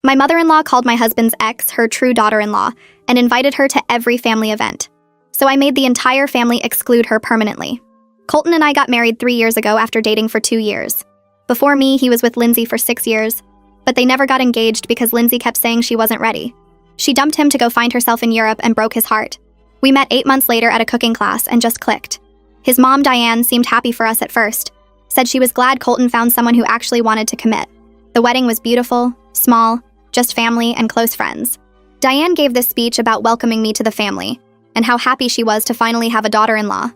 My mother-in-law called my husband's ex her true daughter-in-law and invited her to every family event. So I made the entire family exclude her permanently. Colton and I got married 3 years ago after dating for 2 years. Before me, he was with Lindsay for 6 years, but they never got engaged because Lindsay kept saying she wasn't ready. She dumped him to go find herself in Europe and broke his heart. We met 8 months later at a cooking class and just clicked. His mom, Diane, seemed happy for us at first, said she was glad Colton found someone who actually wanted to commit. The wedding was beautiful, small, just family and close friends. Diane gave this speech about welcoming me to the family and how happy she was to finally have a daughter-in-law.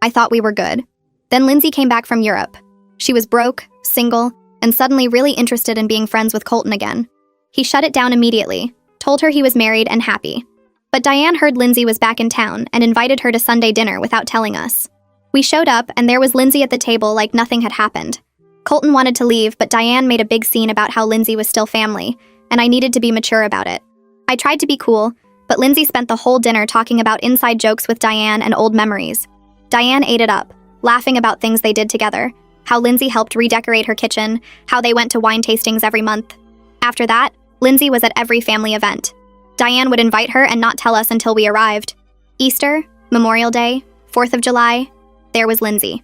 I thought we were good. Then Lindsay came back from Europe. She was broke, single, and suddenly really interested in being friends with Colton again. He shut it down immediately, told her he was married and happy. But Diane heard Lindsay was back in town and invited her to Sunday dinner without telling us. We showed up and there was Lindsay at the table like nothing had happened. Colton wanted to leave, but Diane made a big scene about how Lindsay was still family, and I needed to be mature about it. I tried to be cool, but Lindsay spent the whole dinner talking about inside jokes with Diane and old memories. Diane ate it up, laughing about things they did together, how Lindsay helped redecorate her kitchen, how they went to wine tastings every month. After that, Lindsay was at every family event. Diane would invite her and not tell us until we arrived. Easter, Memorial Day, 4th of July, there was Lindsay.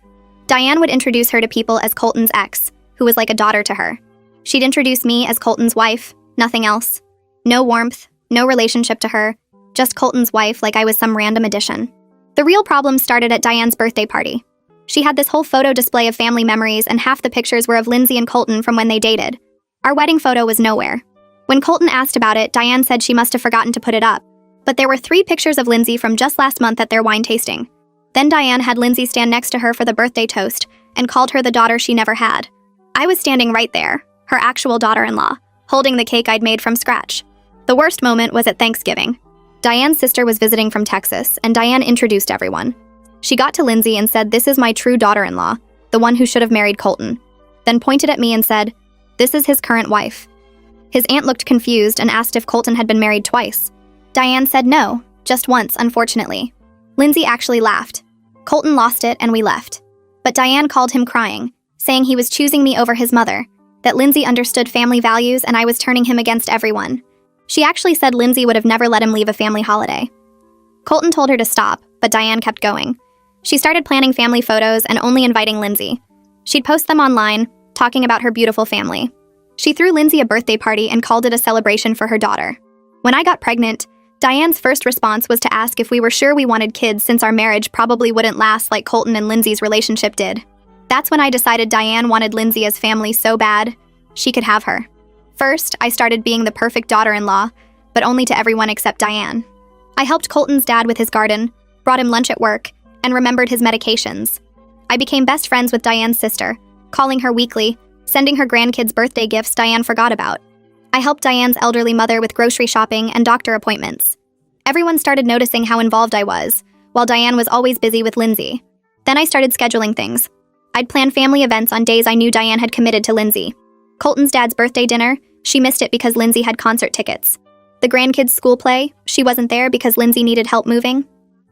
Diane would introduce her to people as Colton's ex, who was like a daughter to her. She'd introduce me as Colton's wife, nothing else. No warmth, no relationship to her, just Colton's wife like I was some random addition. The real problem started at Diane's birthday party. She had this whole photo display of family memories and half the pictures were of Lindsay and Colton from when they dated. Our wedding photo was nowhere. When Colton asked about it, Diane said she must have forgotten to put it up. But there were 3 pictures of Lindsay from just last month at their wine tasting. Then Diane had Lindsay stand next to her for the birthday toast and called her the daughter she never had. I was standing right there, her actual daughter-in-law, holding the cake I'd made from scratch. The worst moment was at Thanksgiving. Diane's sister was visiting from Texas, and Diane introduced everyone. She got to Lindsay and said, "This is my true daughter-in-law, the one who should have married Colton," then pointed at me and said, "This is his current wife." His aunt looked confused and asked if Colton had been married twice. Diane said no, just once, unfortunately. Lindsay actually laughed. Colton lost it and we left. But Diane called him crying, saying he was choosing me over his mother, that Lindsay understood family values and I was turning him against everyone. She actually said Lindsay would have never let him leave a family holiday. Colton told her to stop, but Diane kept going. She started planning family photos and only inviting Lindsay. She'd post them online, talking about her beautiful family. She threw Lindsay a birthday party and called it a celebration for her daughter. When I got pregnant, Diane's first response was to ask if we were sure we wanted kids since our marriage probably wouldn't last like Colton and Lindsay's relationship did. That's when I decided Diane wanted Lindsay as family so bad, she could have her. First, I started being the perfect daughter-in-law, but only to everyone except Diane. I helped Colton's dad with his garden, brought him lunch at work, and remembered his medications. I became best friends with Diane's sister, calling her weekly, sending her grandkids birthday gifts Diane forgot about. I helped Diane's elderly mother with grocery shopping and doctor appointments. Everyone started noticing how involved I was, while Diane was always busy with Lindsay. Then I started scheduling things. I'd plan family events on days I knew Diane had committed to Lindsay. Colton's dad's birthday dinner, she missed it because Lindsay had concert tickets. The grandkids' school play, she wasn't there because Lindsay needed help moving.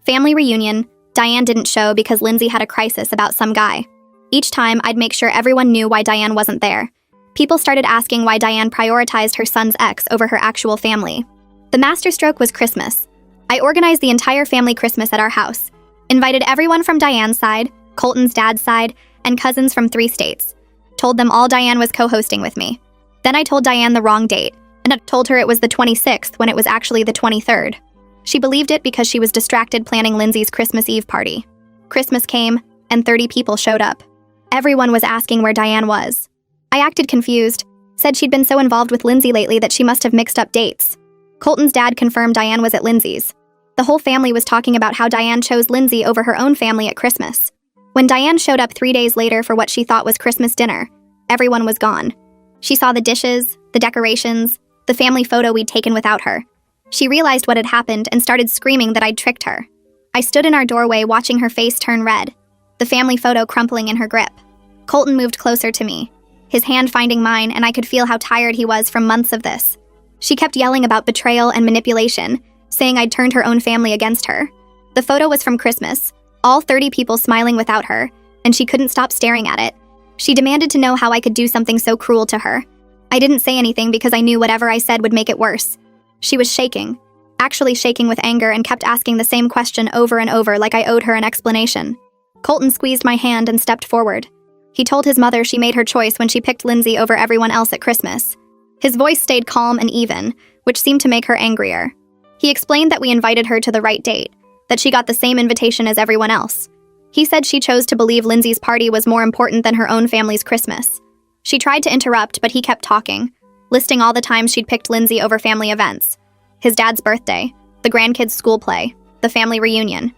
Family reunion, Diane didn't show because Lindsay had a crisis about some guy. Each time, I'd make sure everyone knew why Diane wasn't there. People started asking why Diane prioritized her son's ex over her actual family. The masterstroke was Christmas. I organized the entire family Christmas at our house, invited everyone from Diane's side, Colton's dad's side, and cousins from 3 states. Told them all Diane was co-hosting with me. Then I told Diane the wrong date, and I told her it was the 26th when it was actually the 23rd. She believed it because she was distracted planning Lindsay's Christmas Eve party. Christmas came, and 30 people showed up. Everyone was asking where Diane was. I acted confused, said she'd been so involved with Lindsay lately that she must have mixed up dates. Colton's dad confirmed Diane was at Lindsay's. The whole family was talking about how Diane chose Lindsay over her own family at Christmas. When Diane showed up 3 days later for what she thought was Christmas dinner, everyone was gone. She saw the dishes, the decorations, the family photo we'd taken without her. She realized what had happened and started screaming that I'd tricked her. I stood in our doorway watching her face turn red, the family photo crumpling in her grip. Colton moved closer to me, his hand finding mine, and I could feel how tired he was from months of this. She kept yelling about betrayal and manipulation, saying I'd turned her own family against her. The photo was from Christmas, all 30 people smiling without her, and she couldn't stop staring at it. She demanded to know how I could do something so cruel to her. I didn't say anything because I knew whatever I said would make it worse. She was shaking, actually shaking with anger, and kept asking the same question over and over like I owed her an explanation. Colton squeezed my hand and stepped forward. He told his mother she made her choice when she picked Lindsay over everyone else at Christmas. His voice stayed calm and even, which seemed to make her angrier. He explained that we invited her to the right date, that she got the same invitation as everyone else. He said she chose to believe Lindsay's party was more important than her own family's Christmas. She tried to interrupt, but he kept talking, listing all the times she'd picked Lindsay over family events. His dad's birthday, the grandkids' school play, the family reunion.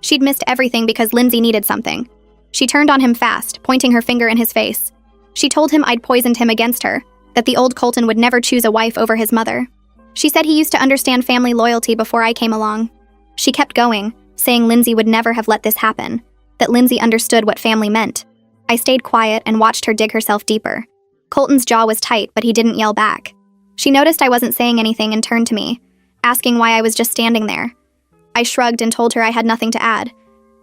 She'd missed everything because Lindsay needed something. She turned on him fast, pointing her finger in his face. She told him I'd poisoned him against her, that the old Colton would never choose a wife over his mother. She said he used to understand family loyalty before I came along. She kept going, saying Lindsay would never have let this happen, that Lindsay understood what family meant. I stayed quiet and watched her dig herself deeper. Colton's jaw was tight, but he didn't yell back. She noticed I wasn't saying anything and turned to me, asking why I was just standing there. I shrugged and told her I had nothing to add.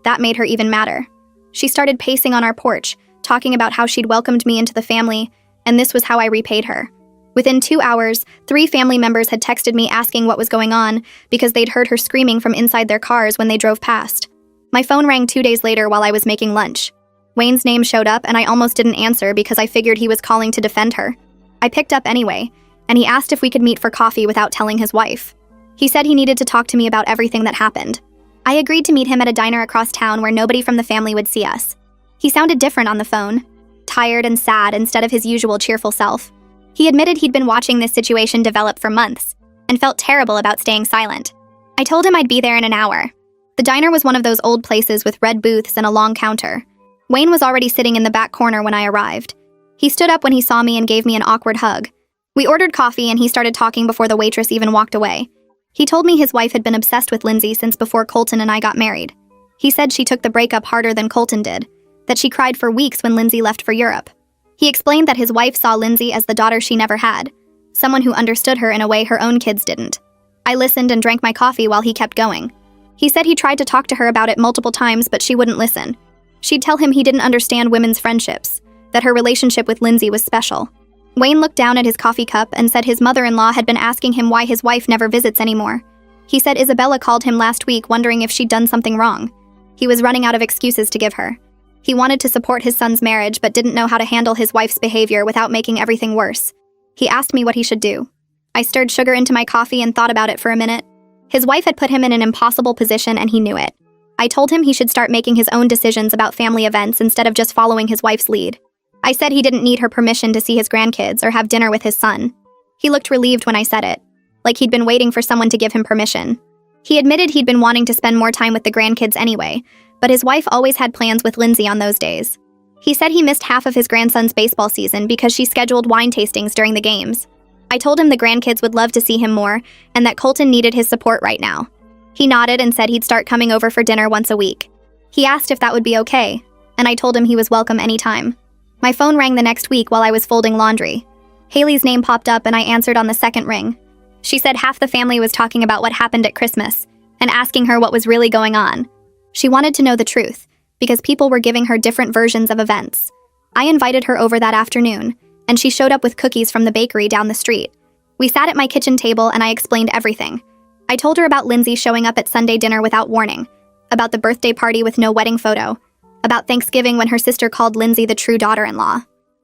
That made her even madder. She started pacing on our porch, talking about how she'd welcomed me into the family, and this was how I repaid her. Within 2 hours, 3 family members had texted me asking what was going on because they'd heard her screaming from inside their cars when they drove past. My phone rang 2 days later while I was making lunch. Wayne's name showed up and I almost didn't answer because I figured he was calling to defend her. I picked up anyway, and he asked if we could meet for coffee without telling his wife. He said he needed to talk to me about everything that happened. I agreed to meet him at a diner across town where nobody from the family would see us. He sounded different on the phone, tired and sad instead of his usual cheerful self. He admitted he'd been watching this situation develop for months and felt terrible about staying silent. I told him I'd be there in an hour. The diner was one of those old places with red booths and a long counter. Wayne was already sitting in the back corner when I arrived. He stood up when he saw me and gave me an awkward hug. We ordered coffee and he started talking before the waitress even walked away. He told me his wife had been obsessed with Lindsay since before Colton and I got married. He said she took the breakup harder than Colton did, that she cried for weeks when Lindsay left for Europe. He explained that his wife saw Lindsay as the daughter she never had, someone who understood her in a way her own kids didn't. I listened and drank my coffee while he kept going. He said he tried to talk to her about it multiple times, but she wouldn't listen. She'd tell him he didn't understand women's friendships, that her relationship with Lindsay was special. Wayne looked down at his coffee cup and said his mother-in-law had been asking him why his wife never visits anymore. He said Isabella called him last week wondering if she'd done something wrong. He was running out of excuses to give her. He wanted to support his son's marriage but didn't know how to handle his wife's behavior without making everything worse. He asked me what he should do. I stirred sugar into my coffee and thought about it for a minute. His wife had put him in an impossible position and he knew it. I told him he should start making his own decisions about family events instead of just following his wife's lead. I said he didn't need her permission to see his grandkids or have dinner with his son. He looked relieved when I said it, like he'd been waiting for someone to give him permission. He admitted he'd been wanting to spend more time with the grandkids anyway, but his wife always had plans with Lindsay on those days. He said he missed half of his grandson's baseball season because she scheduled wine tastings during the games. I told him the grandkids would love to see him more and that Colton needed his support right now. He nodded and said he'd start coming over for dinner once a week. He asked if that would be okay, and I told him he was welcome anytime. My phone rang the next week while I was folding laundry. Haley's name popped up and I answered on the second ring. She said half the family was talking about what happened at Christmas and asking her what was really going on. She wanted to know the truth because people were giving her different versions of events. I invited her over that afternoon, and she showed up with cookies from the bakery down the street. We sat at my kitchen table and I explained everything. I told her about Lindsay showing up at Sunday dinner without warning, about the birthday party with no wedding photo, about Thanksgiving when her sister called Lindsay the true daughter-in-law.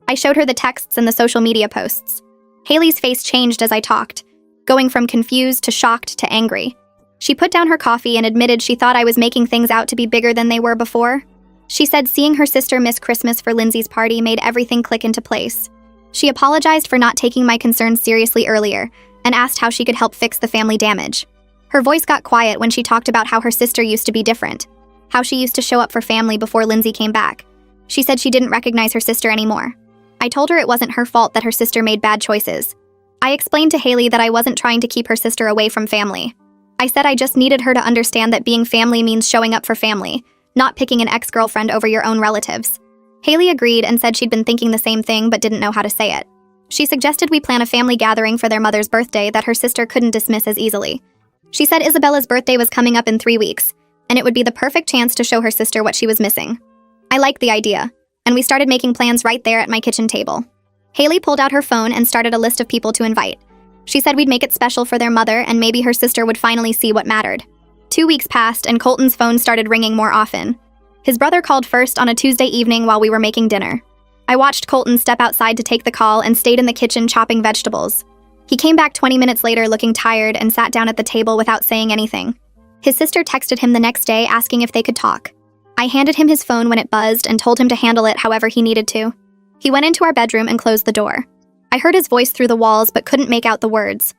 I showed her the texts and the social media posts. Haley's face changed as I talked, going from confused to shocked to angry. She put down her coffee and admitted she thought I was making things out to be bigger than they were before. She said seeing her sister miss Christmas for Lindsay's party made everything click into place. She apologized for not taking my concerns seriously earlier and asked how she could help fix the family damage. Her voice got quiet when she talked about how her sister used to be different, how she used to show up for family before Lindsay came back. She said she didn't recognize her sister anymore. I told her it wasn't her fault that her sister made bad choices. I explained to Haley that I wasn't trying to keep her sister away from family. I said I just needed her to understand that being family means showing up for family, not picking an ex-girlfriend over your own relatives. Haley agreed and said she'd been thinking the same thing but didn't know how to say it. She suggested we plan a family gathering for their mother's birthday that her sister couldn't dismiss as easily. She said Isabella's birthday was coming up in 3 weeks, and it would be the perfect chance to show her sister what she was missing. I liked the idea, and we started making plans right there at my kitchen table. Haley pulled out her phone and started a list of people to invite. She said we'd make it special for their mother and maybe her sister would finally see what mattered. 2 weeks passed and Colton's phone started ringing more often. His brother called first on a Tuesday evening while we were making dinner. I watched Colton step outside to take the call and stayed in the kitchen chopping vegetables. He came back 20 minutes later looking tired and sat down at the table without saying anything. His sister texted him the next day asking if they could talk. I handed him his phone when it buzzed and told him to handle it however he needed to. He went into our bedroom and closed the door. I heard his voice through the walls but couldn't make out the words.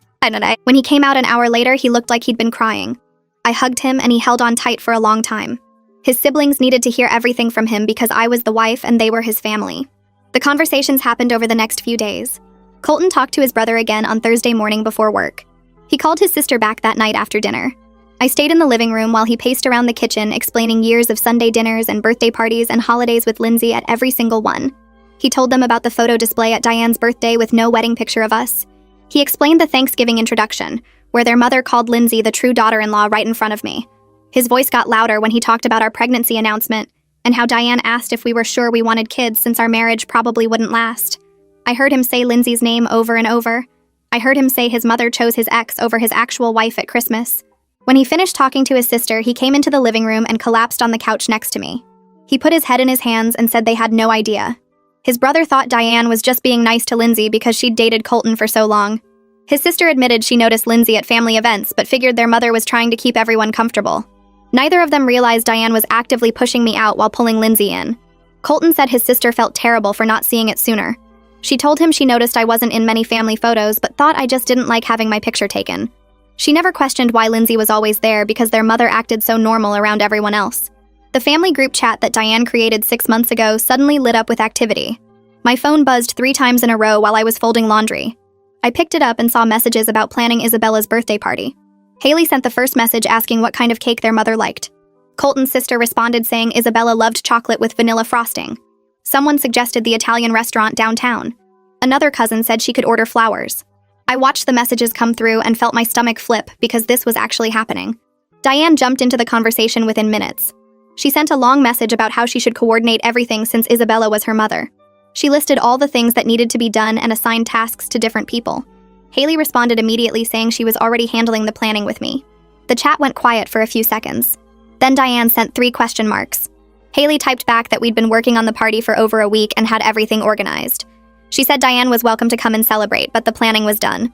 When he came out an hour later, he looked like he'd been crying. I hugged him and he held on tight for a long time. His siblings needed to hear everything from him because I was the wife and they were his family. The conversations happened over the next few days. Colton talked to his brother again on Thursday morning before work. He called his sister back that night after dinner. I stayed in the living room while he paced around the kitchen explaining years of Sunday dinners and birthday parties and holidays with Lindsay at every single one. He told them about the photo display at Diane's birthday with no wedding picture of us. He explained the Thanksgiving introduction, where their mother called Lindsay the true daughter-in-law right in front of me. His voice got louder when he talked about our pregnancy announcement and how Diane asked if we were sure we wanted kids since our marriage probably wouldn't last. I heard him say Lindsay's name over and over. I heard him say his mother chose his ex over his actual wife at Christmas. When he finished talking to his sister, he came into the living room and collapsed on the couch next to me. He put his head in his hands and said they had no idea. His brother thought Diane was just being nice to Lindsay because she'd dated Colton for so long. His sister admitted she noticed Lindsay at family events but figured their mother was trying to keep everyone comfortable. Neither of them realized Diane was actively pushing me out while pulling Lindsay in. Colton said his sister felt terrible for not seeing it sooner. She told him she noticed I wasn't in many family photos but thought I just didn't like having my picture taken. She never questioned why Lindsay was always there because their mother acted so normal around everyone else. The family group chat that Diane created 6 months ago suddenly lit up with activity. My phone buzzed 3 times in a row while I was folding laundry. I picked it up and saw messages about planning Isabella's birthday party. Haley sent the first message asking what kind of cake their mother liked. Colton's sister responded saying Isabella loved chocolate with vanilla frosting. Someone suggested the Italian restaurant downtown. Another cousin said she could order flowers. I watched the messages come through and felt my stomach flip because this was actually happening. Diane jumped into the conversation within minutes. She sent a long message about how she should coordinate everything since Isabella was her mother. She listed all the things that needed to be done and assigned tasks to different people. Haley responded immediately saying she was already handling the planning with me. The chat went quiet for a few seconds. Then Diane sent 3 question marks. Haley typed back that we'd been working on the party for over a week and had everything organized. She said Diane was welcome to come and celebrate, but the planning was done.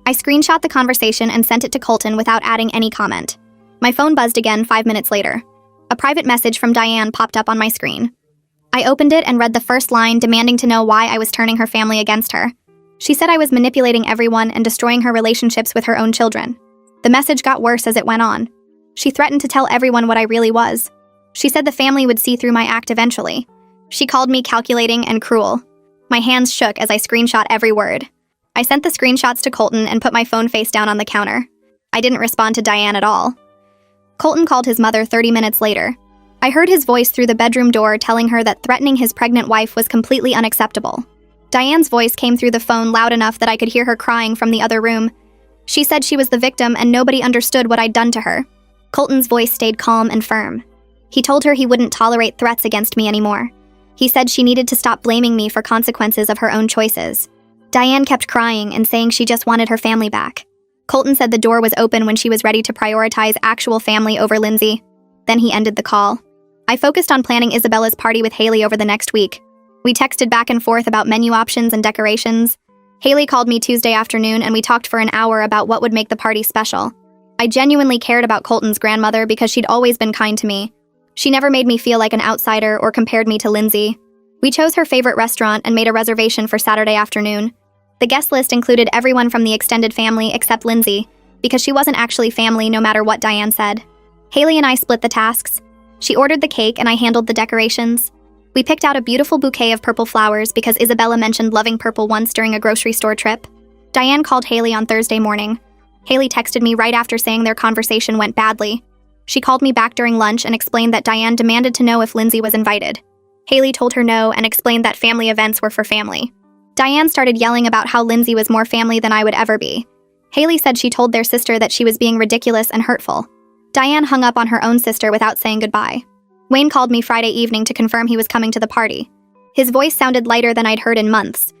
I screenshot the conversation and sent it to Colton without adding any comment. My phone buzzed again 5 minutes later. A private message from Diane popped up on my screen. I opened it and read the first line demanding to know why I was turning her family against her. She said I was manipulating everyone and destroying her relationships with her own children. The message got worse as it went on. She threatened to tell everyone what I really was. She said the family would see through my act eventually. She called me calculating and cruel. My hands shook as I screenshot every word. I sent the screenshots to Colton and put my phone face down on the counter. I didn't respond to Diane at all. Colton called his mother 30 minutes later. I heard his voice through the bedroom door telling her that threatening his pregnant wife was completely unacceptable. Diane's voice came through the phone loud enough that I could hear her crying from the other room. She said she was the victim and nobody understood what I'd done to her. Colton's voice stayed calm and firm. He told her he wouldn't tolerate threats against me anymore. He said she needed to stop blaming me for consequences of her own choices. Diane kept crying and saying she just wanted her family back. Colton said the door was open when she was ready to prioritize actual family over Lindsay. Then he ended the call. I focused on planning Isabella's party with Haley over the next week. We texted back and forth about menu options and decorations. Haley called me Tuesday afternoon and we talked for an hour about what would make the party special. I genuinely cared about Colton's grandmother because she'd always been kind to me. She never made me feel like an outsider or compared me to Lindsay. We chose her favorite restaurant and made a reservation for Saturday afternoon. The guest list included everyone from the extended family except Lindsay, because she wasn't actually family no matter what Diane said. Haley and I split the tasks. She ordered the cake and I handled the decorations. We picked out a beautiful bouquet of purple flowers because Isabella mentioned loving purple once during a grocery store trip. Diane called Haley on Thursday morning. Haley texted me right after saying their conversation went badly. She called me back during lunch and explained that Diane demanded to know if Lindsay was invited. Haley told her no and explained that family events were for family. Diane started yelling about how Lindsay was more family than I would ever be. Haley said she told their sister that she was being ridiculous and hurtful. Diane hung up on her own sister without saying goodbye. Wayne called me Friday evening to confirm he was coming to the party. His voice sounded lighter than I'd heard in months.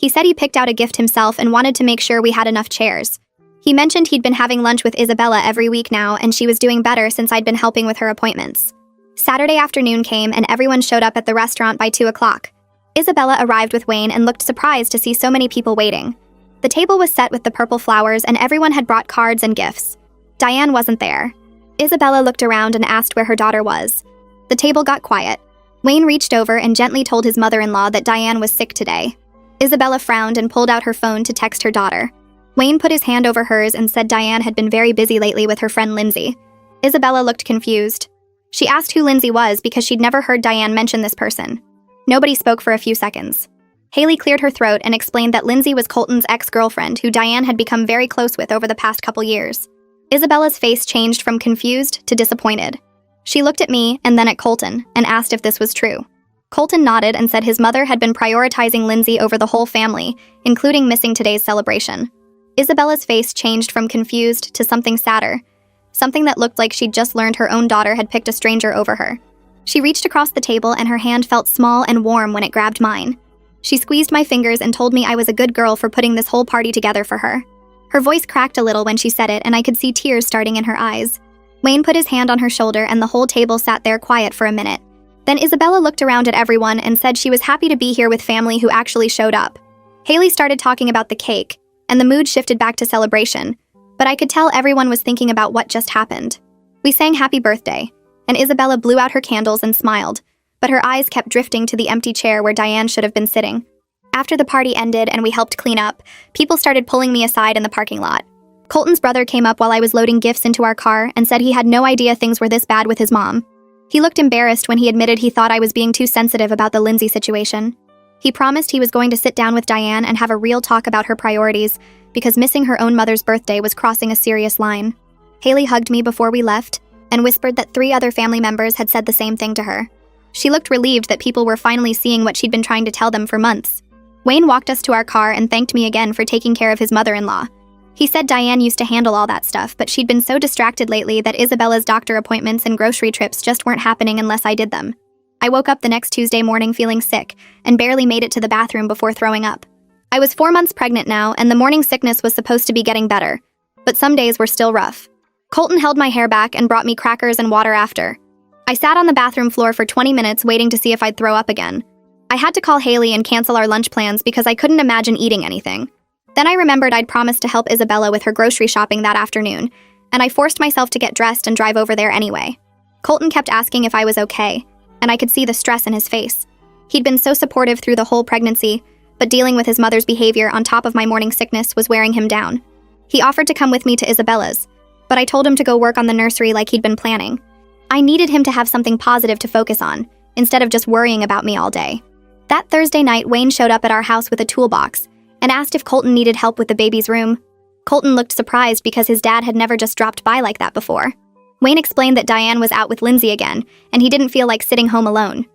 He said he picked out a gift himself and wanted to make sure we had enough chairs. He mentioned he'd been having lunch with Isabella every week now, and she was doing better since I'd been helping with her appointments. Saturday afternoon came and everyone showed up at the restaurant by 2 o'clock. Isabella arrived with Wayne and looked surprised to see so many people waiting. The table was set with the purple flowers and everyone had brought cards and gifts. Diane wasn't there. Isabella looked around and asked where her daughter was. The table got quiet. Wayne reached over and gently told his mother-in-law that Diane was sick today. Isabella frowned and pulled out her phone to text her daughter. Wayne put his hand over hers and said Diane had been very busy lately with her friend Lindsay. Isabella looked confused. She asked who Lindsay was because she'd never heard Diane mention this person. Nobody spoke for a few seconds. Haley cleared her throat and explained that Lindsay was Colton's ex-girlfriend who Diane had become very close with over the past couple years. Isabella's face changed from confused to disappointed. She looked at me and then at Colton and asked if this was true. Colton nodded and said his mother had been prioritizing Lindsay over the whole family, including missing today's celebration. Isabella's face changed from confused to something sadder, something that looked like she'd just learned her own daughter had picked a stranger over her. She reached across the table and her hand felt small and warm when it grabbed mine. She squeezed my fingers and told me I was a good girl for putting this whole party together for her. Her voice cracked a little when she said it and I could see tears starting in her eyes. Wayne put his hand on her shoulder and the whole table sat there quiet for a minute. Then Isabella looked around at everyone and said she was happy to be here with family who actually showed up. Haley started talking about the cake, and the mood shifted back to celebration, but I could tell everyone was thinking about what just happened. We sang happy birthday, and Isabella blew out her candles and smiled, but her eyes kept drifting to the empty chair where Diane should have been sitting. After the party ended and we helped clean up, people started pulling me aside in the parking lot. Colton's brother came up while I was loading gifts into our car and said he had no idea things were this bad with his mom. He looked embarrassed when he admitted he thought I was being too sensitive about the Lindsay situation. He promised he was going to sit down with Diane and have a real talk about her priorities because missing her own mother's birthday was crossing a serious line. Haley hugged me before we left and whispered that 3 other family members had said the same thing to her. She looked relieved that people were finally seeing what she'd been trying to tell them for months. Wayne walked us to our car and thanked me again for taking care of his mother-in-law. He said Diane used to handle all that stuff, but she'd been so distracted lately that Isabella's doctor appointments and grocery trips just weren't happening unless I did them. I woke up the next Tuesday morning feeling sick and barely made it to the bathroom before throwing up. I was 4 months pregnant now, and the morning sickness was supposed to be getting better, but some days were still rough. Colton held my hair back and brought me crackers and water after. I sat on the bathroom floor for 20 minutes waiting to see if I'd throw up again. I had to call Haley and cancel our lunch plans because I couldn't imagine eating anything. Then I remembered I'd promised to help Isabella with her grocery shopping that afternoon, and I forced myself to get dressed and drive over there anyway. Colton kept asking if I was okay, and I could see the stress in his face. He'd been so supportive through the whole pregnancy, but dealing with his mother's behavior on top of my morning sickness was wearing him down. He offered to come with me to Isabella's, but I told him to go work on the nursery like he'd been planning. I needed him to have something positive to focus on, instead of just worrying about me all day. That Thursday night, Wayne showed up at our house with a toolbox and asked if Colton needed help with the baby's room. Colton looked surprised because his dad had never just dropped by like that before. Wayne explained that Diane was out with Lindsay again, and he didn't feel like sitting home alone.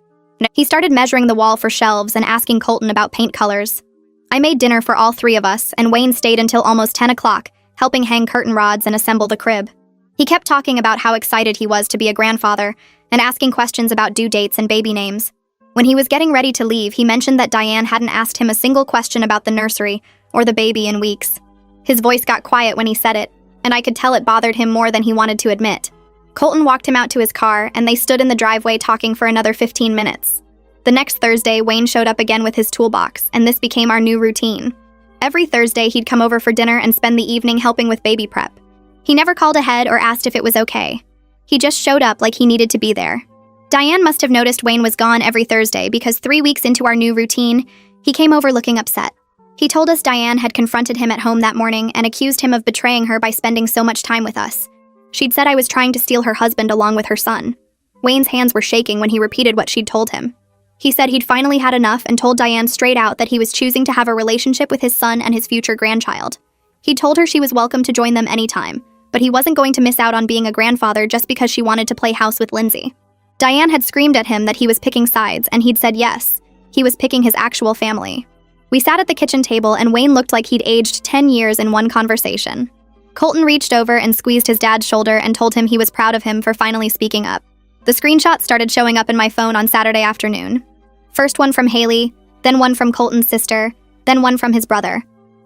He started measuring the wall for shelves and asking Colton about paint colors. I made dinner for all 3 of us, and Wayne stayed until almost 10 o'clock, helping hang curtain rods and assemble the crib. He kept talking about how excited he was to be a grandfather and asking questions about due dates and baby names. When he was getting ready to leave, he mentioned that Diane hadn't asked him a single question about the nursery or the baby in weeks. His voice got quiet when he said it, and I could tell it bothered him more than he wanted to admit. Colton walked him out to his car, and they stood in the driveway talking for another 15 minutes. The next Thursday, Wayne showed up again with his toolbox, and this became our new routine. Every Thursday, he'd come over for dinner and spend the evening helping with baby prep. He never called ahead or asked if it was okay. He just showed up like he needed to be there. Diane must have noticed Wayne was gone every Thursday because 3 weeks into our new routine, he came over looking upset. He told us Diane had confronted him at home that morning and accused him of betraying her by spending so much time with us. She'd said I was trying to steal her husband along with her son. Wayne's hands were shaking when he repeated what she'd told him. He said he'd finally had enough and told Diane straight out that he was choosing to have a relationship with his son and his future grandchild. He told her she was welcome to join them anytime, but he wasn't going to miss out on being a grandfather just because she wanted to play house with Lindsay. Diane had screamed at him that he was picking sides, and he'd said yes. He was picking his actual family. We sat at the kitchen table, and Wayne looked like he'd aged 10 years in one conversation. Colton reached over and squeezed his dad's shoulder and told him he was proud of him for finally speaking up. The screenshots started showing up in my phone on Saturday afternoon. First one from Haley, then one from Colton's sister, then one from his brother.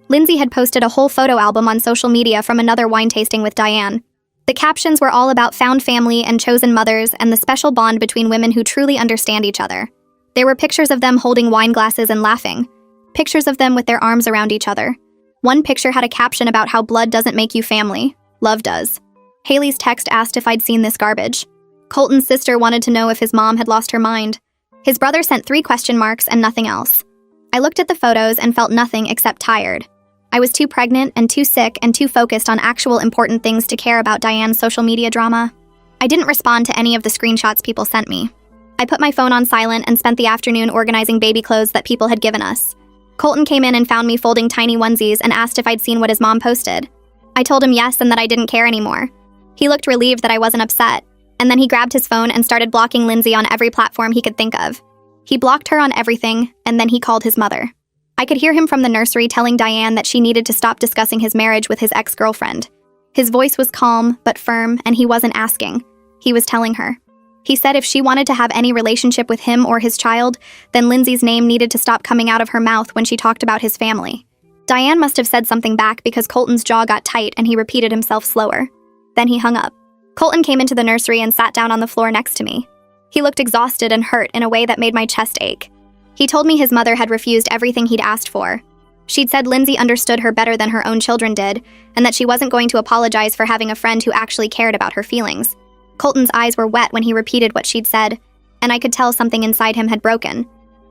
Lindsay had posted a whole photo album on social media from another wine tasting with Diane. The captions were all about found family and chosen mothers and the special bond between women who truly understand each other. There were pictures of them holding wine glasses and laughing. Pictures of them with their arms around each other. One picture had a caption about how blood doesn't make you family, love does. Haley's text asked if I'd seen this garbage. Colton's sister wanted to know if his mom had lost her mind. His brother sent 3 question marks and nothing else. I looked at the photos and felt nothing except tired. I was too pregnant and too sick and too focused on actual important things to care about Diane's social media drama. I didn't respond to any of the screenshots people sent me. I put my phone on silent and spent the afternoon organizing baby clothes that people had given us. Colton came in and found me folding tiny onesies and asked if I'd seen what his mom posted. I told him yes and that I didn't care anymore. He looked relieved that I wasn't upset, and then he grabbed his phone and started blocking Lindsay on every platform he could think of. He blocked her on everything, and then he called his mother. I could hear him from the nursery telling Diane that she needed to stop discussing his marriage with his ex-girlfriend. His voice was calm but firm, and he wasn't asking. He was telling her. He said if she wanted to have any relationship with him or his child, then Lindsay's name needed to stop coming out of her mouth when she talked about his family. Diane must have said something back because Colton's jaw got tight and he repeated himself slower. Then he hung up. Colton came into the nursery and sat down on the floor next to me. He looked exhausted and hurt in a way that made my chest ache. He told me his mother had refused everything he'd asked for. She'd said Lindsay understood her better than her own children did, and that she wasn't going to apologize for having a friend who actually cared about her feelings. Colton's eyes were wet when he repeated what she'd said, and I could tell something inside him had broken.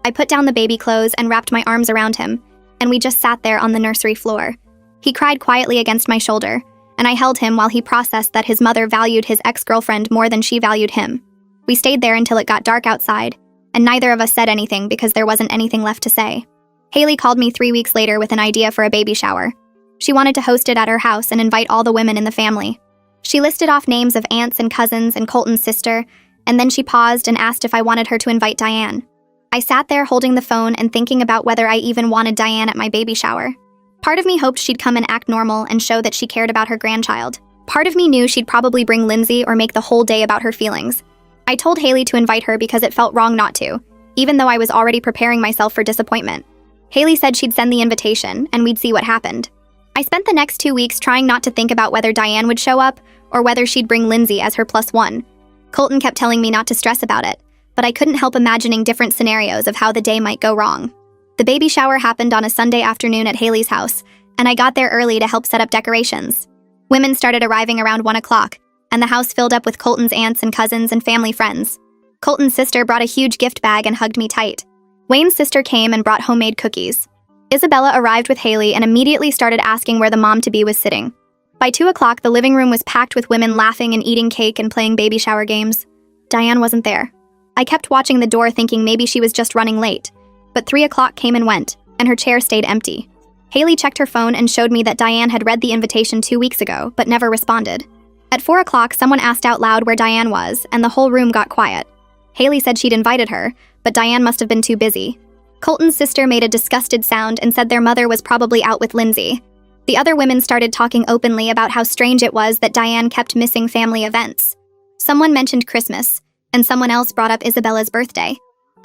I put down the baby clothes and wrapped my arms around him, and we just sat there on the nursery floor. He cried quietly against my shoulder, and I held him while he processed that his mother valued his ex-girlfriend more than she valued him. We stayed there until it got dark outside, and neither of us said anything because there wasn't anything left to say. Haley called me 3 weeks later with an idea for a baby shower. She wanted to host it at her house and invite all the women in the family. She listed off names of aunts and cousins and Colton's sister, and then she paused and asked if I wanted her to invite Diane. I sat there holding the phone and thinking about whether I even wanted Diane at my baby shower. Part of me hoped she'd come and act normal and show that she cared about her grandchild. Part of me knew she'd probably bring Lindsay or make the whole day about her feelings. I told Haley to invite her because it felt wrong not to, even though I was already preparing myself for disappointment. Haley said she'd send the invitation, and we'd see what happened. I spent the next 2 weeks trying not to think about whether Diane would show up, or whether she'd bring Lindsay as her +1. Colton kept telling me not to stress about it, but I couldn't help imagining different scenarios of how the day might go wrong. The baby shower happened on a Sunday afternoon at Haley's house, and I got there early to help set up decorations. Women started arriving around 1 o'clock, and the house filled up with Colton's aunts and cousins and family friends. Colton's sister brought a huge gift bag and hugged me tight. Wayne's sister came and brought homemade cookies. Isabella arrived with Haley and immediately started asking where the mom-to-be was sitting. By 2 o'clock, the living room was packed with women laughing and eating cake and playing baby shower games. Diane wasn't there. I kept watching the door thinking maybe she was just running late, but 3 o'clock came and went, and her chair stayed empty. Haley checked her phone and showed me that Diane had read the invitation 2 weeks ago, but never responded. At 4 o'clock, someone asked out loud where Diane was, and the whole room got quiet. Haley said she'd invited her, but Diane must have been too busy. Colton's sister made a disgusted sound and said their mother was probably out with Lindsay. The other women started talking openly about how strange it was that Diane kept missing family events. Someone mentioned Christmas, and someone else brought up Isabella's birthday.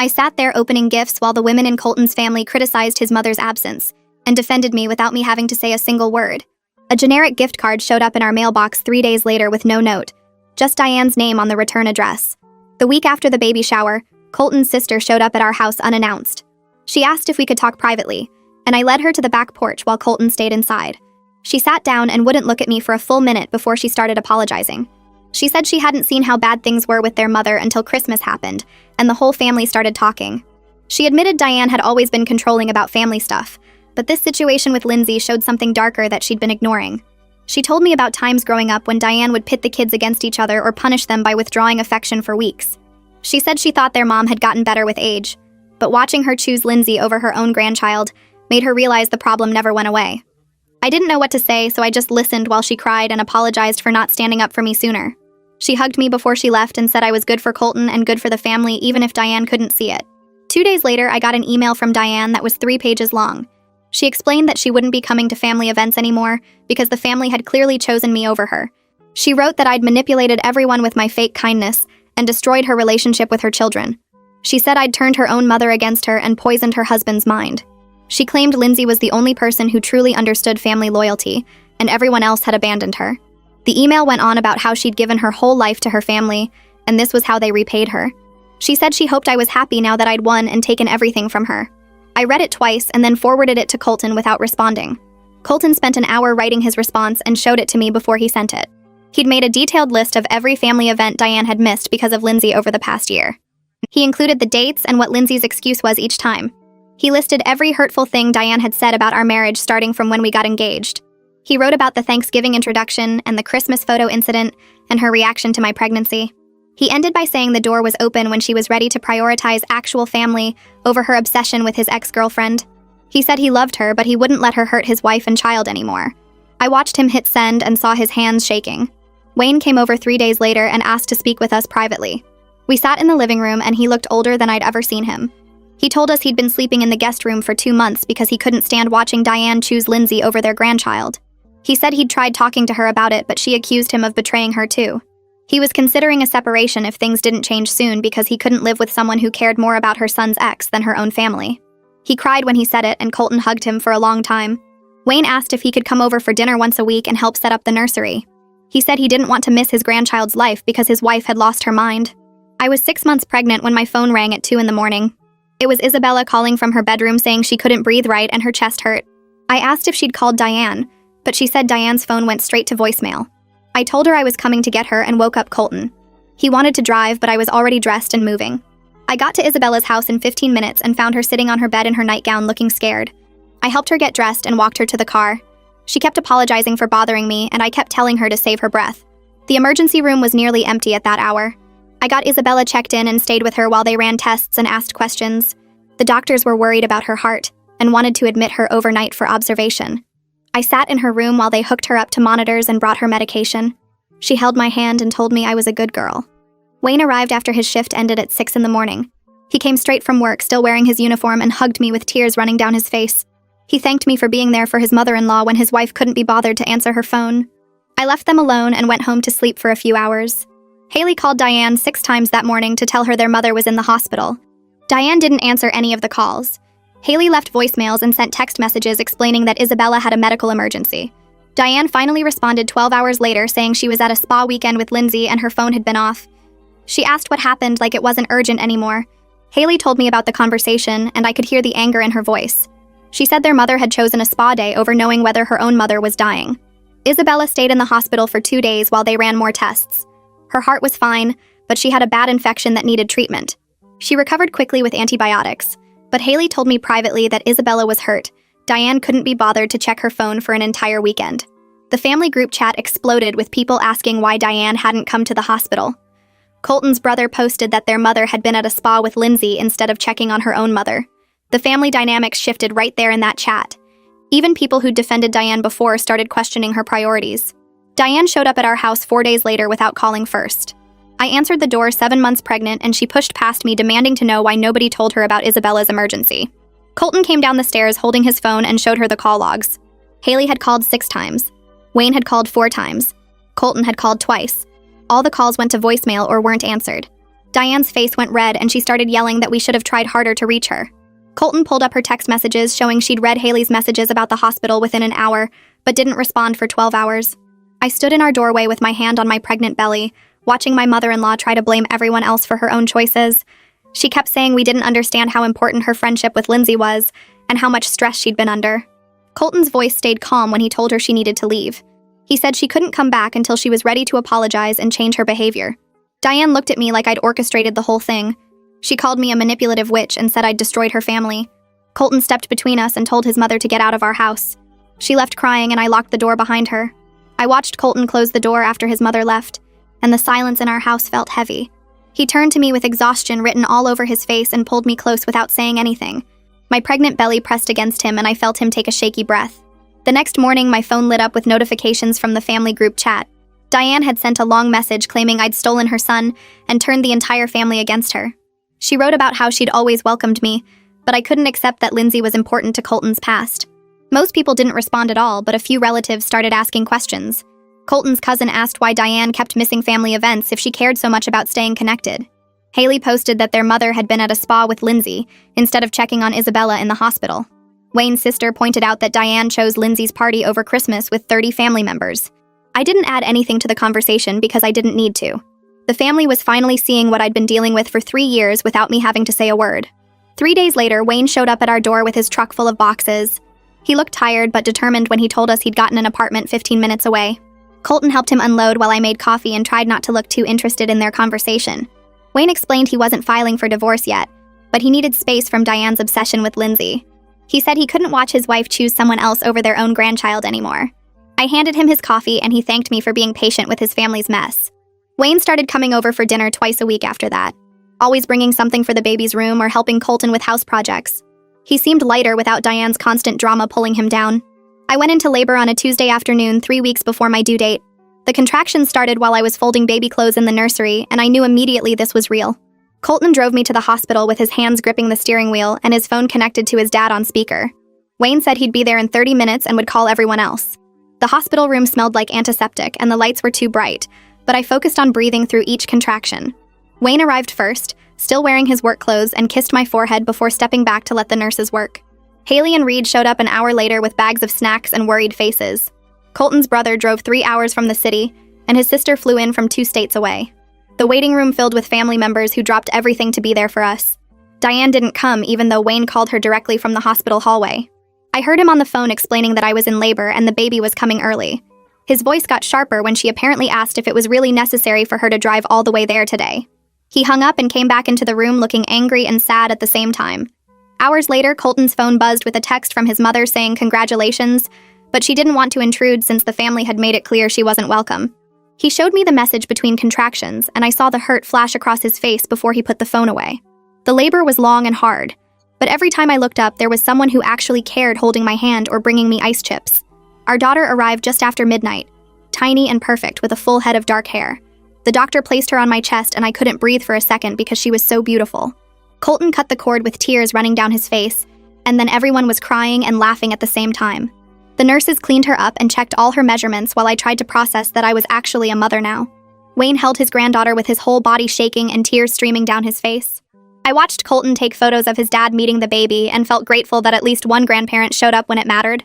I sat there opening gifts while the women in Colton's family criticized his mother's absence, and defended me without me having to say a single word. A generic gift card showed up in our mailbox 3 days later with no note, just Diane's name on the return address. The week after the baby shower, Colton's sister showed up at our house unannounced. She asked if we could talk privately, and I led her to the back porch while Colton stayed inside. She sat down and wouldn't look at me for a full minute before she started apologizing. She said she hadn't seen how bad things were with their mother until Christmas happened, and the whole family started talking. She admitted Diane had always been controlling about family stuff, but this situation with Lindsay showed something darker that she'd been ignoring. She told me about times growing up when Diane would pit the kids against each other or punish them by withdrawing affection for weeks. She said she thought their mom had gotten better with age, but watching her choose Lindsay over her own grandchild made her realize the problem never went away. I didn't know what to say, so I just listened while she cried and apologized for not standing up for me sooner. She hugged me before she left and said I was good for Colton and good for the family even if Diane couldn't see it. 2 days later, I got an email from Diane that was 3 pages long. She explained that she wouldn't be coming to family events anymore because the family had clearly chosen me over her. She wrote that I'd manipulated everyone with my fake kindness and destroyed her relationship with her children. She said I'd turned her own mother against her and poisoned her husband's mind. She claimed Lindsay was the only person who truly understood family loyalty, and everyone else had abandoned her. The email went on about how she'd given her whole life to her family, and this was how they repaid her. She said she hoped I was happy now that I'd won and taken everything from her. I read it twice and then forwarded it to Colton without responding. Colton spent an hour writing his response and showed it to me before he sent it. He'd made a detailed list of every family event Diane had missed because of Lindsay over the past year. He included the dates and what Lindsay's excuse was each time. He listed every hurtful thing Diane had said about our marriage starting from when we got engaged. He wrote about the Thanksgiving introduction and the Christmas photo incident and her reaction to my pregnancy. He ended by saying the door was open when she was ready to prioritize actual family over her obsession with his ex-girlfriend. He said he loved her, but he wouldn't let her hurt his wife and child anymore. I watched him hit send and saw his hands shaking. Wayne came over 3 days later and asked to speak with us privately. We sat in the living room and he looked older than I'd ever seen him. He told us he'd been sleeping in the guest room for 2 months because he couldn't stand watching Diane choose Lindsay over their grandchild. He said he'd tried talking to her about it, but she accused him of betraying her too. He was considering a separation if things didn't change soon because he couldn't live with someone who cared more about her son's ex than her own family. He cried when he said it, and Colton hugged him for a long time. Wayne asked if he could come over for dinner once a week and help set up the nursery. He said he didn't want to miss his grandchild's life because his wife had lost her mind. I was 6 months pregnant when my phone rang at 2 a.m. It was Isabella calling from her bedroom saying she couldn't breathe right and her chest hurt. I asked if she'd called Diane, but she said Diane's phone went straight to voicemail. I told her I was coming to get her and woke up Colton. He wanted to drive, but I was already dressed and moving. I got to Isabella's house in 15 minutes and found her sitting on her bed in her nightgown looking scared. I helped her get dressed and walked her to the car. She kept apologizing for bothering me, and I kept telling her to save her breath. The emergency room was nearly empty at that hour. I got Isabella checked in and stayed with her while they ran tests and asked questions. The doctors were worried about her heart and wanted to admit her overnight for observation. I sat in her room while they hooked her up to monitors and brought her medication. She held my hand and told me I was a good girl. Wayne arrived after his shift ended at 6 a.m. He came straight from work, still wearing his uniform, and hugged me with tears running down his face. He thanked me for being there for his mother-in-law when his wife couldn't be bothered to answer her phone. I left them alone and went home to sleep for a few hours. Haley called Diane 6 times that morning to tell her their mother was in the hospital. Diane didn't answer any of the calls. Haley left voicemails and sent text messages explaining that Isabella had a medical emergency. Diane finally responded 12 hours later saying she was at a spa weekend with Lindsay and her phone had been off. She asked what happened like it wasn't urgent anymore. Haley told me about the conversation, and I could hear the anger in her voice. She said their mother had chosen a spa day over knowing whether her own mother was dying. Isabella stayed in the hospital for 2 days while they ran more tests. Her heart was fine, but she had a bad infection that needed treatment. She recovered quickly with antibiotics, but Haley told me privately that Isabella was hurt. Diane couldn't be bothered to check her phone for an entire weekend. The family group chat exploded with people asking why Diane hadn't come to the hospital. Colton's brother posted that their mother had been at a spa with Lindsay instead of checking on her own mother. The family dynamics shifted right there in that chat. Even people who defended Diane before started questioning her priorities. Diane showed up at our house 4 days later without calling first. I answered the door 7 months pregnant, and she pushed past me demanding to know why nobody told her about Isabella's emergency. Colton came down the stairs holding his phone and showed her the call logs. Haley had called 6 times. Wayne had called 4 times. Colton had called twice. All the calls went to voicemail or weren't answered. Diane's face went red and she started yelling that we should have tried harder to reach her. Colton pulled up her text messages showing she'd read Haley's messages about the hospital within an hour, but didn't respond for 12 hours. I stood in our doorway with my hand on my pregnant belly, watching my mother-in-law try to blame everyone else for her own choices. She kept saying we didn't understand how important her friendship with Lindsay was and how much stress she'd been under. Colton's voice stayed calm when he told her she needed to leave. He said she couldn't come back until she was ready to apologize and change her behavior. Diane looked at me like I'd orchestrated the whole thing. She called me a manipulative witch and said I'd destroyed her family. Colton stepped between us and told his mother to get out of our house. She left crying and I locked the door behind her. I watched Colton close the door after his mother left, and the silence in our house felt heavy. He turned to me with exhaustion written all over his face and pulled me close without saying anything. My pregnant belly pressed against him and I felt him take a shaky breath. The next morning, my phone lit up with notifications from the family group chat. Diane had sent a long message claiming I'd stolen her son and turned the entire family against her. She wrote about how she'd always welcomed me, but I couldn't accept that Lindsay was important to Colton's past. Most people didn't respond at all, but a few relatives started asking questions. Colton's cousin asked why Diane kept missing family events if she cared so much about staying connected. Haley posted that their mother had been at a spa with Lindsay instead of checking on Isabella in the hospital. Wayne's sister pointed out that Diane chose Lindsay's party over Christmas with 30 family members. I didn't add anything to the conversation because I didn't need to. The family was finally seeing what I'd been dealing with for 3 years without me having to say a word. 3 days later, Wayne showed up at our door with his truck full of boxes. He looked tired but determined when he told us he'd gotten an apartment 15 minutes away. Colton helped him unload while I made coffee and tried not to look too interested in their conversation. Wayne explained he wasn't filing for divorce yet, but he needed space from Diane's obsession with Lindsay. He said he couldn't watch his wife choose someone else over their own grandchild anymore. I handed him his coffee and he thanked me for being patient with his family's mess. Wayne started coming over for dinner twice a week after that, always bringing something for the baby's room or helping Colton with house projects. He seemed lighter without Diane's constant drama pulling him down. I went into labor on a Tuesday afternoon 3 weeks before my due date. The contractions started while I was folding baby clothes in the nursery, and I knew immediately this was real. Colton drove me to the hospital with his hands gripping the steering wheel and his phone connected to his dad on speaker. Wayne said he'd be there in 30 minutes and would call everyone else. The hospital room smelled like antiseptic and the lights were too bright, but I focused on breathing through each contraction. Wayne arrived first, still wearing his work clothes, and kissed my forehead before stepping back to let the nurses work. Haley and Reed showed up an hour later with bags of snacks and worried faces. Colton's brother drove 3 hours from the city, and his sister flew in from 2 states away. The waiting room filled with family members who dropped everything to be there for us. Diane didn't come even though Wayne called her directly from the hospital hallway. I heard him on the phone explaining that I was in labor and the baby was coming early. His voice got sharper when she apparently asked if it was really necessary for her to drive all the way there today. He hung up and came back into the room looking angry and sad at the same time. Hours later, Colton's phone buzzed with a text from his mother saying congratulations, but she didn't want to intrude since the family had made it clear she wasn't welcome. He showed me the message between contractions, and I saw the hurt flash across his face before he put the phone away. The labor was long and hard, but every time I looked up, there was someone who actually cared holding my hand or bringing me ice chips. Our daughter arrived just after midnight, tiny and perfect with a full head of dark hair. The doctor placed her on my chest and I couldn't breathe for a second because she was so beautiful. Colton cut the cord with tears running down his face, and then everyone was crying and laughing at the same time. The nurses cleaned her up and checked all her measurements while I tried to process that I was actually a mother now. Wayne held his granddaughter with his whole body shaking and tears streaming down his face. I watched Colton take photos of his dad meeting the baby and felt grateful that at least one grandparent showed up when it mattered.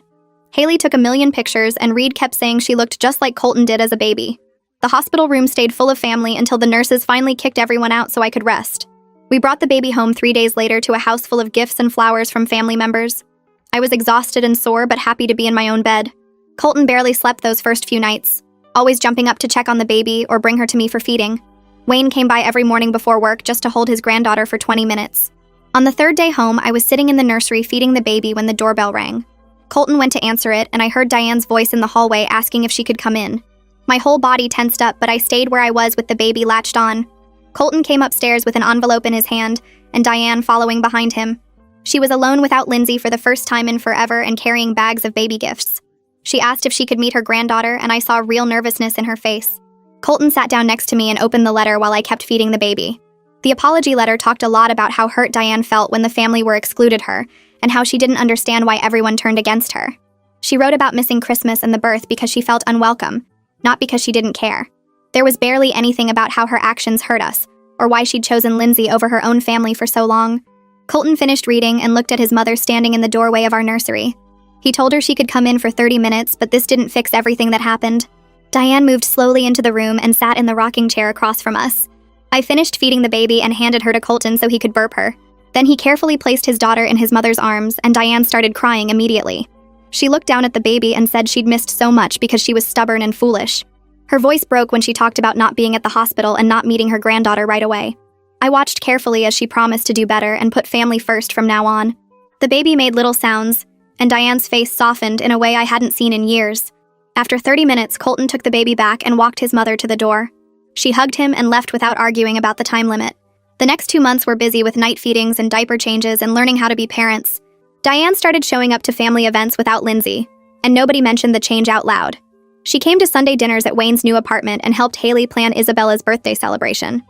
Haley took a million pictures and Reed kept saying she looked just like Colton did as a baby. The hospital room stayed full of family until the nurses finally kicked everyone out so I could rest. We brought the baby home 3 days later to a house full of gifts and flowers from family members. I was exhausted and sore but happy to be in my own bed. Colton barely slept those first few nights, always jumping up to check on the baby or bring her to me for feeding. Wayne came by every morning before work just to hold his granddaughter for 20 minutes. On the 3rd day home, I was sitting in the nursery feeding the baby when the doorbell rang. Colton went to answer it, and I heard Diane's voice in the hallway asking if she could come in. My whole body tensed up, but I stayed where I was with the baby latched on. Colton came upstairs with an envelope in his hand, and Diane following behind him. She was alone without Lindsay for the first time in forever and carrying bags of baby gifts. She asked if she could meet her granddaughter, and I saw real nervousness in her face. Colton sat down next to me and opened the letter while I kept feeding the baby. The apology letter talked a lot about how hurt Diane felt when the family were excluded her, and how she didn't understand why everyone turned against her. She wrote about missing Christmas and the birth because she felt unwelcome, not because she didn't care. There was barely anything about how her actions hurt us, or why she'd chosen Lindsay over her own family for so long. Colton finished reading and looked at his mother standing in the doorway of our nursery. He told her she could come in for 30 minutes, but this didn't fix everything that happened. Diane moved slowly into the room and sat in the rocking chair across from us. I finished feeding the baby and handed her to Colton so he could burp her. Then he carefully placed his daughter in his mother's arms, and Diane started crying immediately. She looked down at the baby and said she'd missed so much because she was stubborn and foolish. Her voice broke when she talked about not being at the hospital and not meeting her granddaughter right away. I watched carefully as she promised to do better and put family first from now on. The baby made little sounds, and Diane's face softened in a way I hadn't seen in years. After 30 minutes, Colton took the baby back and walked his mother to the door. She hugged him and left without arguing about the time limit. The next 2 months were busy with night feedings and diaper changes and learning how to be parents. Diane started showing up to family events without Lindsay, and nobody mentioned the change out loud. She came to Sunday dinners at Wayne's new apartment and helped Haley plan Isabella's birthday celebration.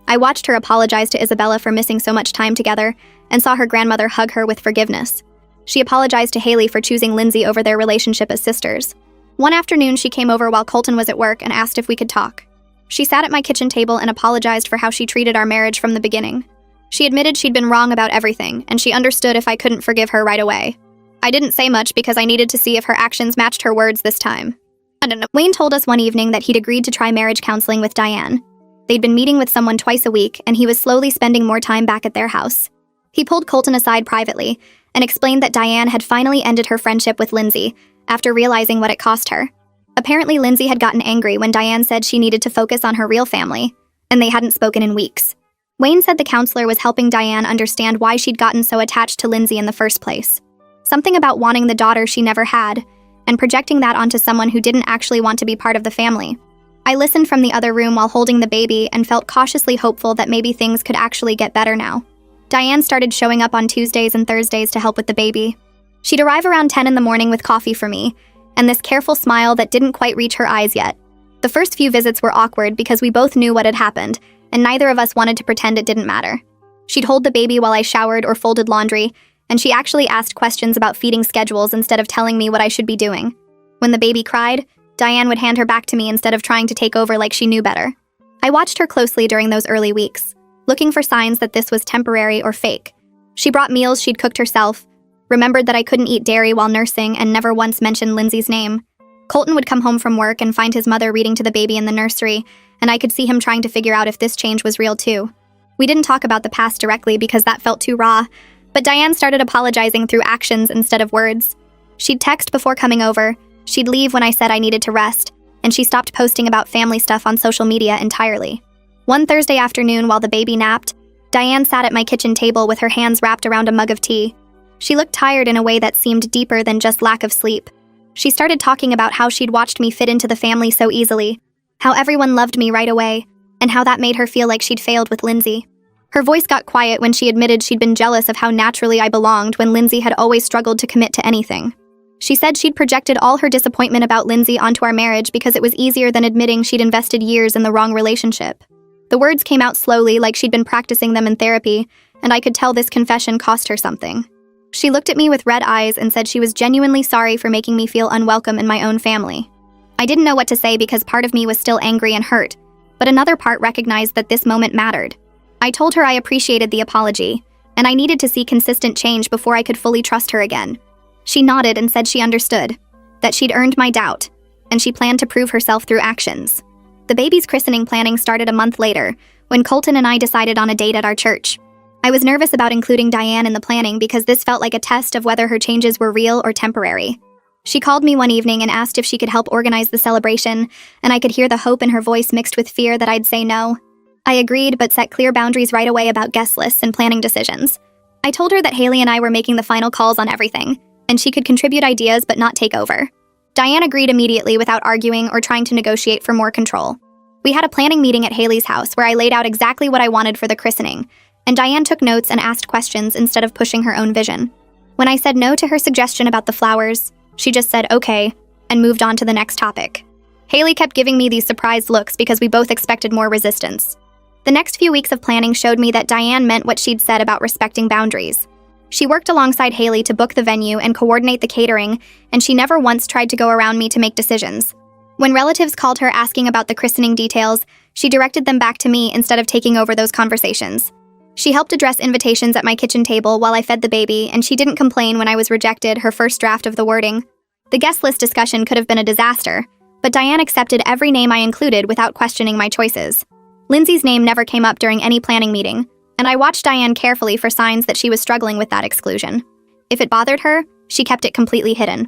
I watched her apologize to Isabella for missing so much time together and saw her grandmother hug her with forgiveness. She apologized to Haley for choosing Lindsay over their relationship as sisters. One afternoon, she came over while Colton was at work and asked if we could talk. She sat at my kitchen table and apologized for how she treated our marriage from the beginning. She admitted she'd been wrong about everything, and she understood if I couldn't forgive her right away. I didn't say much because I needed to see if her actions matched her words this time. I don't know. Wayne told us one evening that he'd agreed to try marriage counseling with Diane. They'd been meeting with someone twice a week, and he was slowly spending more time back at their house. He pulled Colton aside privately and explained that Diane had finally ended her friendship with Lindsay after realizing what it cost her. Apparently, Lindsay had gotten angry when Diane said she needed to focus on her real family, and they hadn't spoken in weeks. Wayne said the counselor was helping Diane understand why she'd gotten so attached to Lindsay in the first place. Something about wanting the daughter she never had, and projecting that onto someone who didn't actually want to be part of the family. I listened from the other room while holding the baby and felt cautiously hopeful that maybe things could actually get better now. Diane started showing up on Tuesdays and Thursdays to help with the baby. She'd arrive around 10 in the morning with coffee for me, and this careful smile that didn't quite reach her eyes yet. The first few visits were awkward because we both knew what had happened, and neither of us wanted to pretend it didn't matter. She'd hold the baby while I showered or folded laundry, and she actually asked questions about feeding schedules instead of telling me what I should be doing. When the baby cried, Diane would hand her back to me instead of trying to take over like she knew better. I watched her closely during those early weeks, looking for signs that this was temporary or fake. She brought meals she'd cooked herself, remembered that I couldn't eat dairy while nursing, and never once mentioned Lindsay's name. Colton would come home from work and find his mother reading to the baby in the nursery, and I could see him trying to figure out if this change was real too. We didn't talk about the past directly because that felt too raw, but Diane started apologizing through actions instead of words. She'd text before coming over, she'd leave when I said I needed to rest, and she stopped posting about family stuff on social media entirely. One Thursday afternoon while the baby napped, Diane sat at my kitchen table with her hands wrapped around a mug of tea. She looked tired in a way that seemed deeper than just lack of sleep. She started talking about how she'd watched me fit into the family so easily, how everyone loved me right away, and how that made her feel like she'd failed with Lindsay. Her voice got quiet when she admitted she'd been jealous of how naturally I belonged when Lindsay had always struggled to commit to anything. She said she'd projected all her disappointment about Lindsay onto our marriage because it was easier than admitting she'd invested years in the wrong relationship. The words came out slowly like she'd been practicing them in therapy, and I could tell this confession cost her something. She looked at me with red eyes and said she was genuinely sorry for making me feel unwelcome in my own family. I didn't know what to say because part of me was still angry and hurt, but another part recognized that this moment mattered. I told her I appreciated the apology, and I needed to see consistent change before I could fully trust her again. She nodded and said she understood, that she'd earned my doubt, and she planned to prove herself through actions. The baby's christening planning started a month later, when Colton and I decided on a date at our church. I was nervous about including Diane in the planning because this felt like a test of whether her changes were real or temporary. She called me one evening and asked if she could help organize the celebration, and I could hear the hope in her voice mixed with fear that I'd say no. I agreed, but set clear boundaries right away about guest lists and planning decisions. I told her that Haley and I were making the final calls on everything, and she could contribute ideas but not take over. Diane agreed immediately without arguing or trying to negotiate for more control. We had a planning meeting at Haley's house where I laid out exactly what I wanted for the christening, and Diane took notes and asked questions instead of pushing her own vision. When I said no to her suggestion about the flowers, she just said okay and moved on to the next topic. Haley kept giving me these surprised looks because we both expected more resistance. The next few weeks of planning showed me that Diane meant what she'd said about respecting boundaries. She worked alongside Haley to book the venue and coordinate the catering, and she never once tried to go around me to make decisions. When relatives called her asking about the christening details, she directed them back to me instead of taking over those conversations. She helped address invitations at my kitchen table while I fed the baby, and she didn't complain when I was rejected her first draft of the wording. The guest list discussion could have been a disaster, but Diane accepted every name I included without questioning my choices. Lindsay's name never came up during any planning meeting, and I watched Diane carefully for signs that she was struggling with that exclusion. If it bothered her, she kept it completely hidden.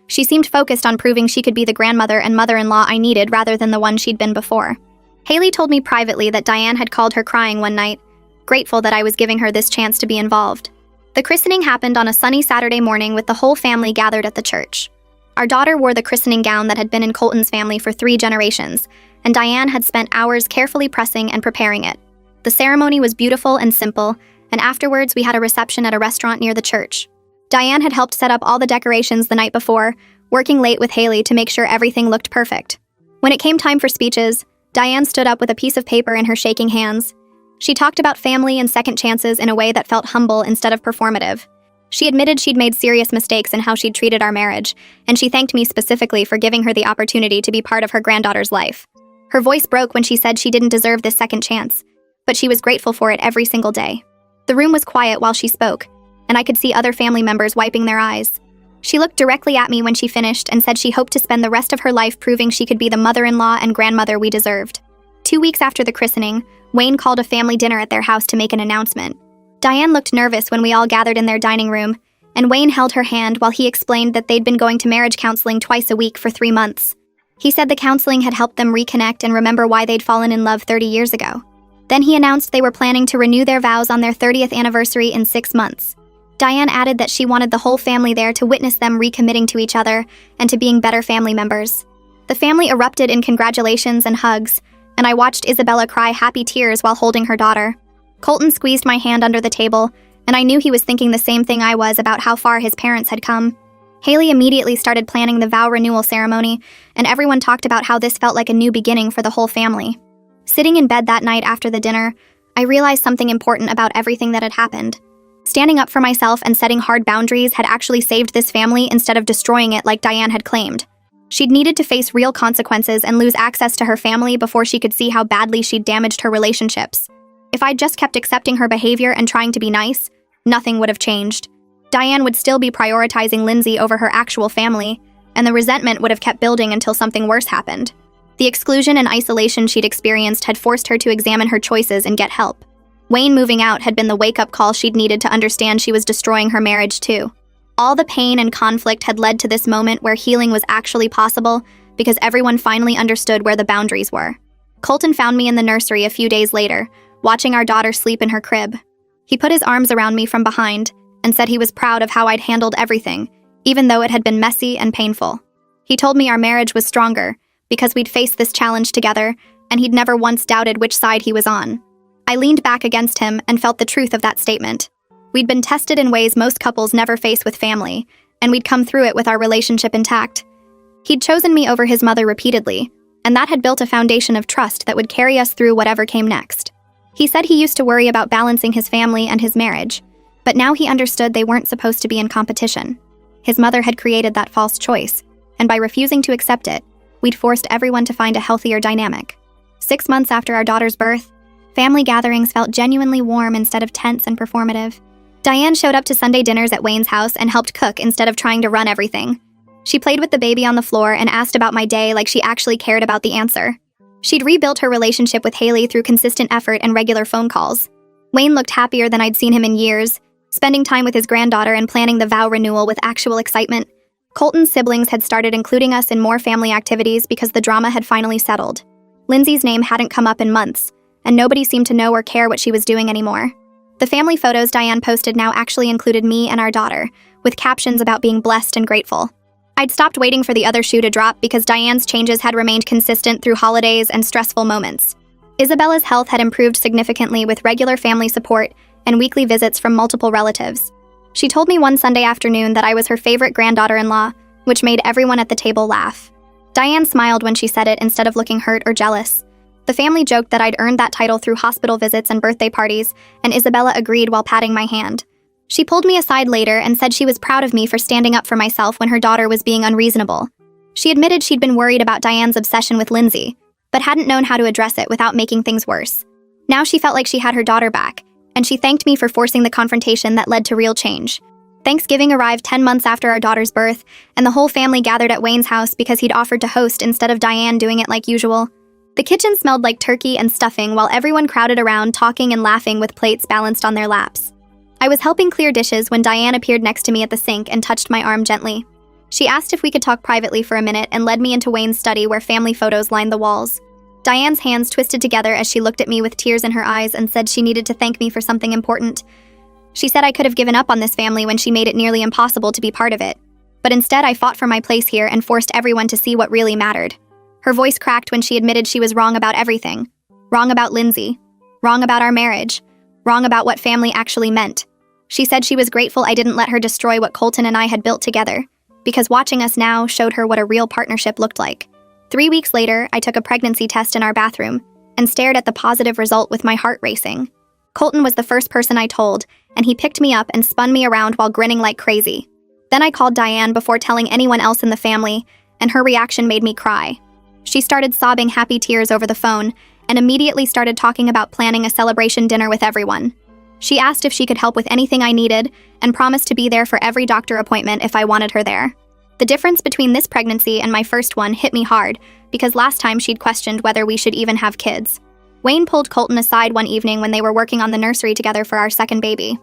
She seemed focused on proving she could be the grandmother and mother-in-law I needed rather than the one she'd been before. Haley told me privately that Diane had called her crying one night, grateful that I was giving her this chance to be involved. The christening happened on a sunny Saturday morning with the whole family gathered at the church. Our daughter wore the christening gown that had been in Colton's family for 3 generations, and Diane had spent hours carefully pressing and preparing it. The ceremony was beautiful and simple, and afterwards we had a reception at a restaurant near the church. Diane had helped set up all the decorations the night before, working late with Haley to make sure everything looked perfect. When it came time for speeches, Diane stood up with a piece of paper in her shaking hands. She talked about family and second chances in a way that felt humble instead of performative. She admitted she'd made serious mistakes in how she'd treated our marriage, and she thanked me specifically for giving her the opportunity to be part of her granddaughter's life. Her voice broke when she said she didn't deserve this second chance, but she was grateful for it every single day. The room was quiet while she spoke, and I could see other family members wiping their eyes. She looked directly at me when she finished and said she hoped to spend the rest of her life proving she could be the mother-in-law and grandmother we deserved. 2 weeks after the christening, Wayne called a family dinner at their house to make an announcement. Diane looked nervous when we all gathered in their dining room, and Wayne held her hand while he explained that they'd been going to marriage counseling twice a week for 3 months. He said the counseling had helped them reconnect and remember why they'd fallen in love 30 years ago. Then he announced they were planning to renew their vows on their 30th anniversary in 6 months. Diane added that she wanted the whole family there to witness them recommitting to each other and to being better family members. The family erupted in congratulations and hugs, and I watched Isabella cry happy tears while holding her daughter. Colton squeezed my hand under the table, and I knew he was thinking the same thing I was about how far his parents had come. Haley immediately started planning the vow renewal ceremony, and everyone talked about how this felt like a new beginning for the whole family. Sitting in bed that night after the dinner, I realized something important about everything that had happened. Standing up for myself and setting hard boundaries had actually saved this family instead of destroying it like Diane had claimed. She'd needed to face real consequences and lose access to her family before she could see how badly she'd damaged her relationships. If I'd just kept accepting her behavior and trying to be nice, nothing would have changed. Diane would still be prioritizing Lindsay over her actual family, and the resentment would have kept building until something worse happened. The exclusion and isolation she'd experienced had forced her to examine her choices and get help. Wayne moving out had been the wake-up call she'd needed to understand she was destroying her marriage too. All the pain and conflict had led to this moment where healing was actually possible because everyone finally understood where the boundaries were. Colton found me in the nursery a few days later, watching our daughter sleep in her crib. He put his arms around me from behind and said he was proud of how I'd handled everything, even though it had been messy and painful. He told me our marriage was stronger because we'd faced this challenge together, and he'd never once doubted which side he was on. I leaned back against him and felt the truth of that statement. We'd been tested in ways most couples never face with family, and we'd come through it with our relationship intact. He'd chosen me over his mother repeatedly, and that had built a foundation of trust that would carry us through whatever came next. He said he used to worry about balancing his family and his marriage, but now he understood they weren't supposed to be in competition. His mother had created that false choice, and by refusing to accept it, we'd forced everyone to find a healthier dynamic. 6 months after our daughter's birth, family gatherings felt genuinely warm instead of tense and performative. Diane showed up to Sunday dinners at Wayne's house and helped cook instead of trying to run everything. She played with the baby on the floor and asked about my day like she actually cared about the answer. She'd rebuilt her relationship with Haley through consistent effort and regular phone calls. Wayne looked happier than I'd seen him in years, spending time with his granddaughter and planning the vow renewal with actual excitement. Colton's siblings had started including us in more family activities because the drama had finally settled. Lindsay's name hadn't come up in months, and nobody seemed to know or care what she was doing anymore. The family photos Diane posted now actually included me and our daughter, with captions about being blessed and grateful. I'd stopped waiting for the other shoe to drop because Diane's changes had remained consistent through holidays and stressful moments. Isabella's health had improved significantly with regular family support and weekly visits from multiple relatives. She told me one Sunday afternoon that I was her favorite granddaughter-in-law, which made everyone at the table laugh. Diane smiled when she said it instead of looking hurt or jealous. The family joked that I'd earned that title through hospital visits and birthday parties, and Isabella agreed while patting my hand. She pulled me aside later and said she was proud of me for standing up for myself when her daughter was being unreasonable. She admitted she'd been worried about Diane's obsession with Lindsay, but hadn't known how to address it without making things worse. Now she felt like she had her daughter back, and she thanked me for forcing the confrontation that led to real change. Thanksgiving arrived 10 months after our daughter's birth, and the whole family gathered at Wayne's house because he'd offered to host instead of Diane doing it like usual. The kitchen smelled like turkey and stuffing while everyone crowded around talking and laughing with plates balanced on their laps. I was helping clear dishes when Diane appeared next to me at the sink and touched my arm gently. She asked if we could talk privately for a minute and led me into Wayne's study where family photos lined the walls. Diane's hands twisted together as she looked at me with tears in her eyes and said she needed to thank me for something important. She said I could have given up on this family when she made it nearly impossible to be part of it. But instead I fought for my place here and forced everyone to see what really mattered. Her voice cracked when she admitted she was wrong about everything. Wrong about Lindsay. Wrong about our marriage. Wrong about what family actually meant. She said she was grateful I didn't let her destroy what Colton and I had built together, because watching us now showed her what a real partnership looked like. 3 weeks later, I took a pregnancy test in our bathroom and stared at the positive result with my heart racing. Colton was the first person I told, and he picked me up and spun me around while grinning like crazy. Then I called Diane before telling anyone else in the family, and her reaction made me cry. She started sobbing happy tears over the phone and immediately started talking about planning a celebration dinner with everyone. She asked if she could help with anything I needed and promised to be there for every doctor appointment if I wanted her there. The difference between this pregnancy and my first one hit me hard because last time she'd questioned whether we should even have kids. Wayne pulled Colton aside one evening when they were working on the nursery together for our second baby.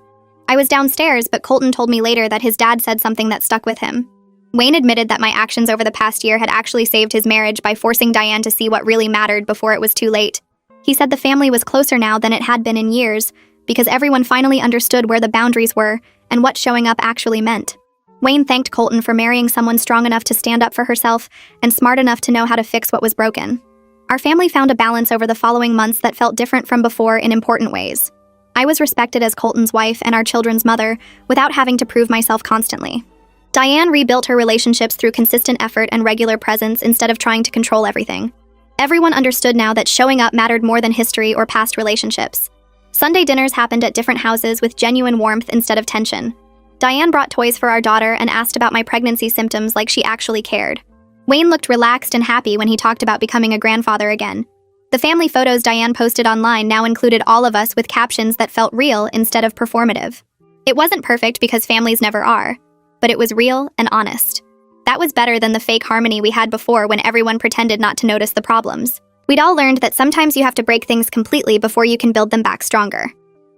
I was downstairs, but Colton told me later that his dad said something that stuck with him. Wayne admitted that my actions over the past year had actually saved his marriage by forcing Diane to see what really mattered before it was too late. He said the family was closer now than it had been in years because everyone finally understood where the boundaries were and what showing up actually meant. Wayne thanked Colton for marrying someone strong enough to stand up for herself and smart enough to know how to fix what was broken. Our family found a balance over the following months that felt different from before in important ways. I was respected as Colton's wife and our children's mother without having to prove myself constantly. Diane rebuilt her relationships through consistent effort and regular presence instead of trying to control everything. Everyone understood now that showing up mattered more than history or past relationships. Sunday dinners happened at different houses with genuine warmth instead of tension. Diane brought toys for our daughter and asked about my pregnancy symptoms like she actually cared. Wayne looked relaxed and happy when he talked about becoming a grandfather again. The family photos Diane posted online now included all of us with captions that felt real instead of performative. It wasn't perfect because families never are, but it was real and honest. That was better than the fake harmony we had before when everyone pretended not to notice the problems. We'd all learned that sometimes you have to break things completely before you can build them back stronger.